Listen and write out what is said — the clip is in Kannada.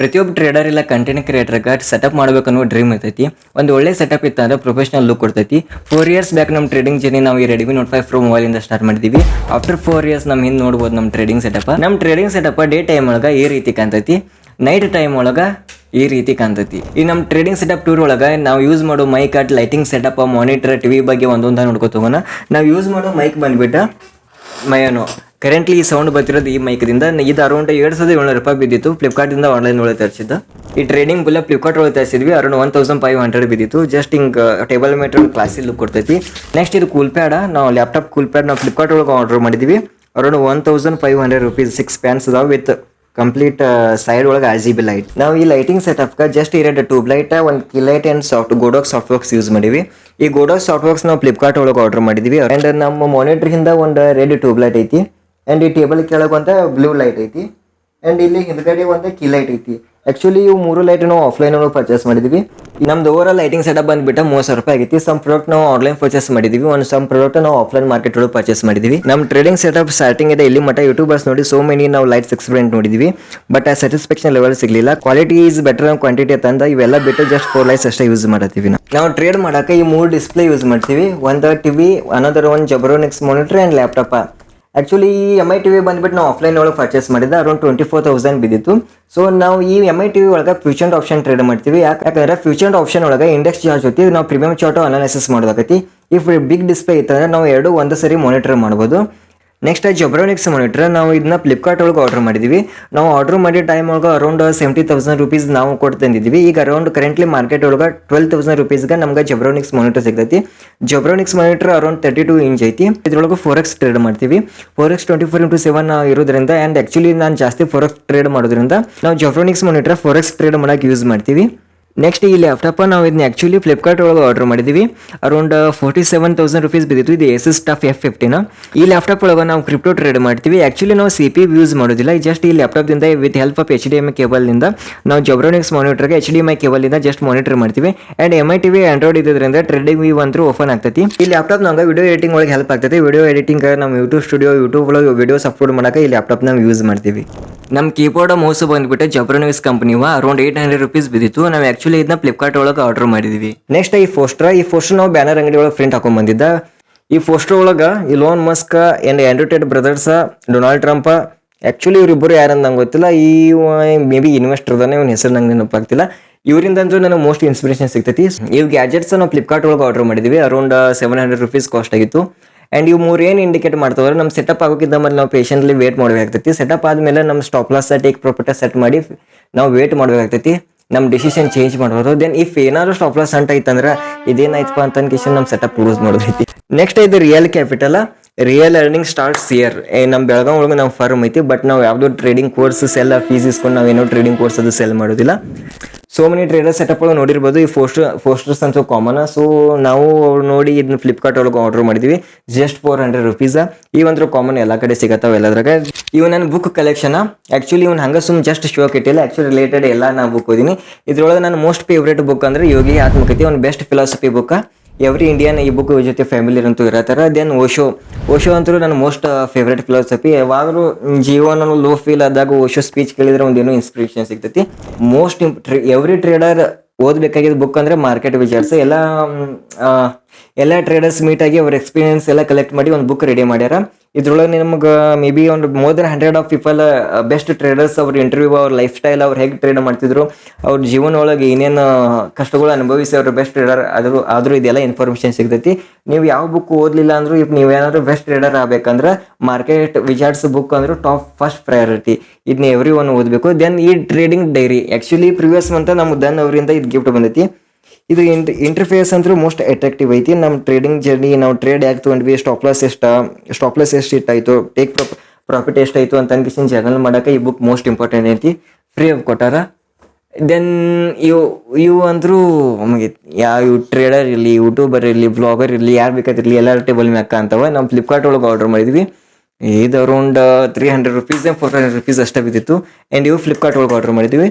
ಪ್ರತಿಯೊಬ್ಬ ಟ್ರೇಡರ್ ಇಲ್ಲ ಕಂಟೆಂಟ್ ಕ್ರಿಯೇಟರ್ಗೆ ಸೆಟಪ್ ಮಾಡಬೇಕನ್ನೋ ಡ್ರೀಮ್ ಇರ್ತೈತಿ. ಒಂದು ಒಳ್ಳೆ ಸೆಟಪ್ ಇತ್ತು ಅಂದ್ರೆ ಪ್ರೊಫೆಷನಲ್ ಲುಕ್ ಕೊಡ್ತೈತಿ. 4 years ಬ್ಯಾಕ್ ನಮ್ಮ ಟ್ರೇಡಿಂಗ್ ಜರ್ನಿ ನಾವು ಈ ರೆಡ್ಮಿ ನೋಟ್ 5 Pro ಮೊಬೈಲ್ ಇಂದ ಸ್ಟಾರ್ಟ್ ಮಾಡಿದೀವಿ. ಆಫ್ಟರ್ 4 years ನಮ್ಮ ಹಿಂದೆ ನೋಡ್ಬೋದು ನಮ್ಮ ಟ್ರೇಡಿಂಗ್ ಸೆಟಪ್ ಡೇ ಟೈಮ್ ಒಳಗೆ ಈ ರೀತಿ ಕಾಣ್ತೈತಿ, ನೈಟ್ ಟೈಮ್ ಒಳಗೆ ಈ ರೀತಿ ಕಾಣ್ತೈತಿ. ಈ ನಮ್ಮ ಟ್ರೇಡಿಂಗ್ ಸೆಟಪ್ ಟೂರ್ ಒಳಗೆ ನಾವು ಯೂಸ್ ಮಾಡೋ mic lighting setup, monitor, TV ಬಗ್ಗೆ ಒಂದೊಂದು ನೋಡ್ಕೊತ ಹೋಗೋಣ. ನಾವು ಯೂಸ್ ಮಾಡೋ ಮೈಕ್ ಬಂದ್ಬಿಟ್ಟು ಮಯೋನೋ. ಕರೆಂಟ್ಲಿ ಈ ಸೌಂಡ್ ಬರ್ತಿರೋದು ಈ ಮೈಕ್ದಿಂದ. ಇದು ಅರೌಂಡ್ 7,700 ರೂಪಾಯಿ ಬಿದ್ದಿತ್ತು. ಫ್ಲಿಪ್ಕಾರ್ಟಿಂದ ಆನ್ಲೈನ್ ಒಳಗೆ ತರಿಸಿದ್ದು. ಈ ಟ್ರೇಡಿಂಗ್ ಬುಲ್ಲ ಫ್ಲಿಪ್ಕಾರ್ಟ್ ಒಳಗೆ ತರಿಸಿದ್ವಿ. ಅರೌಂಡ್ 1,500 ಬಿದ್ದಿತ್ತು. ಜಸ್ಟ್ ಹಿಂಗೆ ಟೇಬಲ್ ಮೀಟರ್ ಕ್ಲಾಸಿ ಲುಕ್ ಕೊಡ್ತೈತಿ. ನೆಕ್ಸ್ಟ್ ಇದು ಕೂಲ್ ಪ್ಯಾಡ. ನಾವು ಲ್ಯಾಪ್ಟಾಪ್ ಕೂಲ್ ಪ್ಯಾಡ್ ನಾವು ಫ್ಲಿಪ್ಕಾರ್ಟ್ ಒಳಗೆ ಆರ್ಡರ್ ಮಾಡಿದ್ವಿ. ಅರೌಂಡ್ 1,500 ರೂಪೀಸ್ 6 ಫ್ಯಾನ್ಸ್ ಅದಾವೆ ವಿತ್ ಕಂಪ್ಲೀಟ್ ಸೈಡ್ ಒಳಗೆ RGB ಲೈಟ್. ನಾವು ಈ ಲೈಟಿಂಗ್ ಸೆಟಪ್ಗೆ ಜಸ್ಟ್ ಎರಡು ಟ್ಯೂಬ್ ಲೈಟ್, ಒಂದು key light and Godox soft works use ಮಾಡಿವಿ. ಈ ಗೋಡಾಕ್ಸ್ ಸಾಫ್ಟ್ ವರ್ಕ್ಸ್ ನಾವು ಫ್ಲಿಪ್ಕಾರ್ಟ್ ಒಳಗೆ ಆರ್ಡರ್ ಮಾಡಿದ್ವಿ. ಆ್ಯಂಡ್ ನಮ್ಮ ಮಾನಿಟರ್ ಹಿಂದೆ ಒಂದು ರೆಡ್ ಟ್ಯೂಬ್ ಲೈಟ್ ಐತಿ. ಆ್ಯಂಡ್ ಈ ಟೇಬಲ್ ಕೆಳಗೆ ಒಂದು ಬ್ಲೂ ಲೈಟ್ ಐತಿ. ಆ್ಯಂಡ್ ಇಲ್ಲಿ ಹಿಂದ್ಗಡೆ ಒಂದು ಕೀ ಲೈಟ್ ಐತಿ. ಆ್ಯಕ್ಚುಲಿ ಇವು 3 ಲೈಟ್ ನಾವು ಆಫ್ಲೈನ್ ಒಳಗೆ ಪರ್ಚೇಸ್ ಮಾಡಿದ್ವಿ. ನಮ್ದು ಓವರ್ ಲೈಟಿಂಗ್ ಸೆಟಪ್ ಬಂದ್ಬಿಟ್ಟು 30,000 ರೂಪಾಯಿ ಆಗೈತಿ. ಸಮ್ ಪ್ರಾಡಕ್ಟ್ ನಾವು ಆನ್ಲೈನ್ ಪರ್ಚೇಸ್ ಮಾಡಿದ್ವಿ, ಒಂದು ಸಮ್ ಪ್ರಾಡಕ್ಟ್ ನಾವು ಆಫ್ಲೈನ್ ಮಾರ್ಕೆಟ್ ಒಳಗೆ ಪರ್ಚೇಸ್ ಮಾಡಿದ್ವಿ. ನಮ್ಮ ಟ್ರೇಡಿಂಗ್ ಸೆಟಪ್ ಸ್ಟಾರ್ಟಿಂಗ್ ಇದೆ ಇಲ್ಲಿ ಮಟ್ಟ. ಯೂಟ್ಯೂಬರ್ಸ್ ನೋಡಿ ಸೋ ಮೆನಿ ನಾವು ಲೈಟ್ಸ್ ಎಕ್ಸ್ಪೆರಿಮೆಂಟ್ ನೋಡಿದ್ವಿ, ಬಟ್ ಆ ಸ್ಯಾಟಿಸ್ಫ್ಯಾಕ್ಷನ್ ಲೆವೆಲ್ ಸಿಗಲಿಲ್ಲ. ಕ್ವಾಲಿಟಿ ಈಸ್ ಬೆಟರ್ ಕ್ವಾಂಟಿಟಿ ಅಂತಂದ ಇವೆಲ್ಲ ಬಿಟ್ಟು ಜಸ್ಟ್ 4 ಲೈಟ್ಸ್ ಅಷ್ಟೇ ಯೂಸ್ ಮಾಡತ್ತೀವಿ. ನಾವು ಟ್ರೇಡ್ ಮಾಡೋಕೆ ಈ 3 ಡಿಸ್ಪ್ಲೇ ಯೂಸ್ ಮಾಡ್ತೀವಿ. ಒಂದು ಟಿವಿ, ಅನದರ್ ಒಂದು ಜಬ್ರೋನಿಕ್ಸ್ ಮಾನಿಟರ್ ಆ್ಯಂಡ್ ಲ್ಯಾಪ್ಟಾಪ್. ಆ್ಯಕ್ಚುಲಿ ಈ MI TV ಬಂದ್ಬಿಟ್ಟು ನಾವು ಆಫ್ಲೈನ್ ಒಳಗೆ ಪರ್ಚೇಸ್ ಮಾಡಿದ್ದೆ. ಅರೌಂಡ್ 24,000 ಬಿದ್ದಿತ್ತು. ಸೊ ನಾವು ಈ MI TV ಒಳಗೆ ಫ್ಯೂಚರ್ ಆಪ್ಷನ್ ಟ್ರೇಡ್ ಮಾಡ್ತೀವಿ. ಯಾಕಂದ್ರೆ ಫ್ಯೂಚರ್ ಆಪ್ಷನ್ ಒಳಗೆ ಇಂಡೆಕ್ಸ್ ಚಾರ್ಜ್ ಜೊತೆ ನಾವು ಪ್ರೀಮಿಯಂ ಚಾರ್ಟ್ ಅನಾಲಿಸಿಸ್ ಮಾಡೋದಾಗತಿ. ಇಫ್ ಬಿಗ್ ಡಿಸ್ಪ್ಲೇ ಇತ್ತಂದ್ರೆ ನಾವು ಎರಡು ಒಂದು ಸರಿ ಮಾನಿಟರ್ ಮಾಡ್ಬೋದು. ನೆಕ್ಸ್ಟ್ ಜಬ್ರೋನಿಕ್ಸ್ ಮಾನಿಟರ್ ನಾವು ಇದನ್ನ ಫ್ಲಿಪ್ಕಾರ್ಟ್ ಒಳಗೆ ಆರ್ಡರ್ ಮಾಡಿದ್ವಿ. ನಾವು ಆರ್ಡರ್ ಮಾಡಿದ ಟೈಮ್ ಒಳಗೆ ಅರೌಂಡ್ 70,000 ರೂಪೀಸ್ ನಾವು ಕೊಟ್ಟು ತಂದಿದ್ವಿ. ಈಗ ಅರೌಂಡ್ ಕರೆಂಟ್ಲಿ ಮಾರ್ಕೆಟ್ ಒಳಗೆ 12,000 ರೂಪೀಸ್ಗೆ ನಮ್ಗೆ ಜಬ್ರೋನಿಕ್ಸ್ ಮಾನಿಟರ್ ಸಿಗ್ತೈತಿ. ಜಬ್ರೋನಿಕ್ಸ್ ಮಾನಿಟರ್ ಅರೌಂಡ್ 32 ಇಂಚ್ ಐತಿ. ಇದ್ರೊಳಗೆ ಫೋರೆಕ್ಸ್ ಟ್ರೇಡ್ ಮಾಡ್ತೀವಿ. ಫೋರೆಕ್ಸ್ 24/7 ಇರೋದ್ರಿಂದ ಆ್ಯಂಡ್ ಆ್ಯಕ್ಚುಲಿ ನಾನು ಜಾಸ್ತಿ ಫೋರೆಕ್ಸ್ ಟ್ರೇಡ್ ಮಾಡೋದ್ರಿಂದ ನಾವು ಜಬ್ರೋನಿಕ್ಸ್ ಮಾನಿಟರ್ ಫೋರೆಕ್ಸ್ ಟ್ರೇಡ್ ಮಾಡೋಕೆ ಯೂಸ್ ಮಾಡ್ತೀವಿ. ನೆಕ್ಸ್ಟ್ ಈ ಲ್ಯಾಪ್ಟಾಪ್ ನಾವು ಇದನ್ನ ಆ್ಯಕ್ಚುಲಿ ಫ್ಲಿಪ್ಕಾರ್ಟ್ ಒಳಗೆ ಆರ್ಡರ್ ಮಾಡಿದ್ವಿ. ಅರೌಂಡ್ 47,000 ರೂಪೀಸ್ ಬಿದ್ದಿತ್ತು. ಇದು Asus TUF F15. ಈ ಲ್ಯಾಪ್ಟಾಪ್ ಒಳಗೆ ನಾವು ಕ್ರಿಪ್ಟೋ ಟ್ರೇಡ್ ಮಾಡ್ತೀವಿ. ಆ್ಯಕ್ಚುಲಿ ನಾವು CPU ಯೂಸ್ ಮಾಡೋದಿಲ್ಲ. ಜಸ್ಟ್ ಈ ಲ್ಯಾಪ್ಟಾಪ್ದಿಂದ ವಿತ್ ಹೆಲ್ಪ್ ಆಫ್ HDMI ಕೇಬಲ್ನಿಂದ ನಾವು ಜಬ್ರೋನಿಕ್ಸ್ ಮಾನಿಟರ್ಗೆ HDMI ಕೇಬಲ್ನಿಂದ ಜಸ್ಟ್ ಮಾನಿಟರ್ ಮಾಡ್ತೀವಿ. ಆ್ಯಂಡ್ MI TV ಆಂಡ್ರಾಯ್ಡ್ ಇದ್ರಿಂದ ಟ್ರೇಡಿಂಗ್ ವ್ಯೂ ಅಂತೂ ಓಪನ್ ಆಗ್ತೈತಿ. ಈ ಲ್ಯಾಪ್ಟಾಪ್ ನಮ್ಗೆ ವಿಡಿಯೋ ಎಡಿಟಿಂಗ್ ಒಳಗೆ ಹೆಲ್ಪ್ ಆಗ್ತೈತಿ. ವಿಡಿಯೋ ಎಡಿಟಿಂಗ್ ನಮ್ಮ ಯೂಟ್ಯೂಬ್ ಒಳಗೆ ವಿಡಿಯೋಸ್ ಅಪ್ಲೋಡ್ ಮಾಡೋಕೆ ಈ ಲ್ಯಾಪ್ಟಾಪ್ ನಾವು ಯೂಸ್ ಮಾಡ್ತೀವಿ. ನಮ್ಮ ಕೀಬೋರ್ಡ್ ಮೌಸ್ ಬಂದ್ಬಿಟ್ಟು ಜಬ್ರೋನಿಕ್ಸ್ ಕಂಪನಿವ ಅರೌಂಡ್ 800 ರೂಪೀಸ್ ಬಿದ್ದಿತ್ತು. ನಾವು ಆ್ಯಕ್ಚುಲಿ ಇದನ್ನ ಫ್ಲಿಪ್ಕಾರ್ಟ್ ಒಳಗೆ ಆರ್ಡರ್ ಮಾಡಿದ್ವಿ. ನೆಕ್ಸ್ಟ್ ಈ ಪೋಸ್ಟರ್ ನಾವು ಬ್ಯಾನರ್ ಅಂಗಡಿ ಒಳಗೆ ಪ್ರಿಂಟ್ ಹಾಕೊಂಡ್ ಬಂದಿದ್ದ. ಈ ಪೋಸ್ಟರ್ ಒಳಗೆ Elon Musk and Andrew Tate brothers, Donald Trump. Actually ಇವರಿಬ್ಬರು ಯಾರಂತ ನಂಗೆ ಗೊತ್ತಿಲ್ಲ. ಈ ಮೇ ಬಿ ಇನ್ವೆಸ್ಟರ್ ಅದಾನೆ, ಇವನ ಹೆಸರು ನಂಗೆ ನೆನಪಾಗ್ತಿಲ್ಲ. ಇವರಿಂದಂತೂ ನನಗೆ ಮೋಸ್ಟ್ ಇನ್ಸ್ಪಿರೇಷನ್ ಸಿಗ್ತೈತಿ. ಇವು ಗ್ಯಾಜೆಟ್ಸ್ ನಾವು ಫ್ಲಿಪ್ಕಾರ್ಟ್ ಒಳಗೆ ಆರ್ಡರ್ ಮಾಡಿದ್ವಿ. ಅರೌಂಡ್ 700 ರೂಪೀಸ್ ಕಾಸ್ಟ್ ಆಗಿತ್ತು. ಆ್ಯಂಡ್ ಇವು 3 ಏನು ಇಂಡಿಕೇಟ್ ಮಾಡ್ತಾವ್ರೆ, ನಮ್ಮ ಸೆಟಪ್ ಆಗೋಕ್ಕಿಂತ ಮೇಲೆ ನಾವು ಪೇಷಂಟ್ಲಿ ವೇಟ್ ಮಾಡಬೇಕಾಗ್ತೈತಿ. ಸೆಟಪ್ ಆದಮೇಲೆ ನಮ್ಮ stop loss take profit set ಮಾಡಿ ನಾವು ವೇಟ್ ಮಾಡಬೇಕಾಗ್ತೈತಿ. ನಮ್ಮ ಡಿಸಿಷನ್ ಚೇಂಜ್ ಮಾಡ್ಬೋದು. ದೆನ್ ಇಫ್ ಏನಾದ್ರು ಸ್ಟಾಪ್ ಲಾಸ್ ಅಂತ ಐತಂದ್ರೆ ಇದೇನಾಯ್ತಪ್ಪ ಅಂತ ಅನ್ಕೇಶನ್ ನಮ್ಮ ಸೆಟಪ್ ಲೂಸ್ ಮಾಡೋದೈತಿ. ನೆಕ್ಸ್ಟ್ ಇದು real capital. Real earning starts here. ನಮ್ಮ ಬೆಳಗಾವಿ ಒಳಗೆ ನಾವು ಫರ್ಮ್ ಐತಿ. ಬಟ್ ನಾವು ಯಾವುದೋ ಟ್ರೇಡಿಂಗ್ ಕೋರ್ಸ್ ಸೆಲ್ ಫೀಸ್ ಇಸ್ಕೊಂಡು ನಾವೇನೋ ಟ್ರೇಡಿಂಗ್ ಕೋರ್ಸ್ ಅದು ಸೆಲ್ ಮಾಡೋದಿಲ್ಲ. ಸೋ ಮೆನಿ ಟ್ರೇಡರ್ ಸೆಟಪ್ ಒಳಗೆ ನೋಡಿರ್ಬೋದು. ಈ ಪೋಸ್ಟರ್ಸ್ ಅಂತೂ ಕಾಮನ್. ಸೊ ನಾವು ನೋಡಿ ಇದನ್ನ ಫ್ಲಿಪ್ಕಾರ್ಟ್ ಒಳಗೆ ಆರ್ಡರ್ ಮಾಡಿದ್ವಿ. Just 400 rupees. ಈ ಒಂದು ಕಾಮನ್ ಎಲ್ಲ ಕಡೆ ಸಿಗತ್ತಾವ ಎಲ್ಲದ್ರಾಗ. ಇವು ನನ್ನ ಬುಕ್ ಕಲೆಕ್ಷನ್. ಆ್ಯಕ್ಚುಲಿ ಇವ್ನು ಹಂಗೆ ಸುಮ್ ಜಸ್ಟ್ ಶೋಕ್ ಇಟ್ಟಿಲ್ಲ. ಆ್ಯಕ್ಚುಲಿ ರಿಲೇಟೆಡ್ ಎಲ್ಲ ನಾ ಬುಕ್ ಓದಿನಿ. ಇದ್ರೊಳಗೆ ನನ್ನ ಮೋಸ್ಟ್ ಫೇವ್ರೇಟ್ ಬುಕ್ ಅಂದ್ರೆ ಯೋಗಿ ಆತ್ಮಕಥೆ, ಒಂದು best philosophy book. Every Indian ಈ ಬುಕ್ ಜೊತೆ ಫ್ಯಾಮಿಲಿ ಅಂತೂ ಇರತ್ತಾರ. ದೆನ್ ಓಶೋ ಅಂತೂ ನನ್ನ ಮೋಸ್ಟ್ ಫೇವ್ರೇಟ್ ಫಿಲಾಸಫಿ. ಯಾವಾಗಲೂ ಜೀವನ ಲೋ ಫೀಲ್ ಆದಾಗ ಓಶೋ ಸ್ಪೀಚ್ ಕೇಳಿದ್ರೆ ಒಂದೇನೋ ಇನ್ಸ್ಪಿರೇಷನ್ ಸಿಗ್ತೈತಿ. ಮೋಸ್ಟ್ ಎವ್ರಿ ಟ್ರೇಡರ್ ಓದಬೇಕಾಗಿದ್ದ ಬುಕ್ ಅಂದ್ರೆ ಮಾರ್ಕೆಟ್ ವಿಚಾರ್ಸ್. ಎಲ್ಲ ಟ್ರೇಡರ್ಸ್ ಮೀಟ್ ಆಗಿ ಅವ್ರ ಎಕ್ಸ್ಪೀರಿಯನ್ಸ್ ಎಲ್ಲ ಕಲೆಕ್ಟ್ ಮಾಡಿ ಒಂದು ಬುಕ್ ರೆಡಿ ಮಾಡ್ಯಾರ. ಇದ್ರೊಳಗೆ ನಿಮ್ಗೆ ಮೇ ಬಿ ಒಂದು more than 100 of people best traders ಅವ್ರ ಇಂಟರ್ವ್ಯೂ, ಅವ್ರ ಲೈಫ್ ಸ್ಟೈಲ್, ಅವ್ರು ಹೇಗೆ ಟ್ರೇಡ್ ಮಾಡ್ತಿದ್ರು, ಅವ್ರ ಜೀವನ ಒಳಗೆ ಏನೇನು ಕಷ್ಟಗಳು ಅನುಭವಿಸಿ ಅವ್ರ ಬೆಸ್ಟ್ ಟ್ರೇಡರ್ ಆದರೂ ಇದೆಲ್ಲ ಇನ್ಫಾರ್ಮೇಷನ್ ಸಿಗ್ತೈತಿ. ನೀವು ಯಾವ ಬುಕ್ ಓದಲಿಲ್ಲ ಅಂದ್ರೂ ಇಫ್ ನೀವೇನಾದ್ರೂ ಬೆಸ್ಟ್ ಟ್ರೇಡರ್ ಆಗಬೇಕಂದ್ರೆ ಮಾರ್ಕೆಟ್ ವಿಚಾರ್ಸ್ ಬುಕ್ ಅಂದ್ರೆ ಟಾಪ್ ಫಸ್ಟ್ ಪ್ರಯಾರಿಟಿ. ಇದನ್ನ ಎವ್ರಿ ಒನ್ ಓದಬೇಕು. ದೆನ್ ಈ trading dairy actually previous month ನಮ್ಗೆ ದನ್ ಅವರಿಂದ ಇದು ಗಿಫ್ಟ್ ಬಂದೈತಿ. ಇದು ಇಂಟರ್ಫೇಸ್ ಅಂತೂ ಮೋಸ್ಟ್ ಅಟ್ರಾಕ್ಟಿವ್ ಐತಿ. ನಮ್ಮ ಟ್ರೇಡಿಂಗ್ ಜರ್ನಿ, ನಾವು ಟ್ರೇಡ್ ಯಾಕೆ ತೊಗೊಂಡ್ವಿ, ಸ್ಟಾಪ್ ಲಾಸ್ ಎಷ್ಟು ಇಟ್ಟಾಯಿತು, ಟೇಕ್ ಪ್ರಾಫಿಟ್ ಎಷ್ಟಾಯಿತು ಅಂತ ಅನ್ಕಿಸಿನ ಜರ್ನಲ್ ಮಾಡೋಕೆ ಈ ಬುಕ್ ಮೋಸ್ಟ್ ಇಂಪಾರ್ಟೆಂಟ್ ಐತಿ. ಫ್ರೀ ಆಗಿ ಕೊಟ್ಟಾರ. ದೆನ್ ಇವು ಅಂದರೂ ನಮಗೆ ಯಾವ ಟ್ರೇಡರ್ ಇರಲಿ, ಯೂಟ್ಯೂಬರ್ ಇರಲಿ, ಬ್ಲಾಗರ್ ಇರಲಿ, ಯಾರು ಬೇಕಾದಿರಲಿ ಎಲ್ಲ ಟೇಬಲ್ ಮ್ಯಾಕ ಅಂತವ. ನಾವು ಫ್ಲಿಪ್ಕಾರ್ಟ್ ಒಳಗೆ ಆರ್ಡರ್ ಮಾಡಿದ್ವಿ. ಇದು ಅರೌಂಡ್ 300 ರೂಪೀಸ್ 400 ರೂಪೀಸ್ ಅಷ್ಟೇ ಬಿದ್ದಿತ್ತು. ಆ್ಯಂಡ್ ಇವು ಫ್ಲಿಪ್ಕಾರ್ಟ್ ಒಳಗೆ ಆರ್ಡರ್ ಮಾಡಿದ್ವಿ.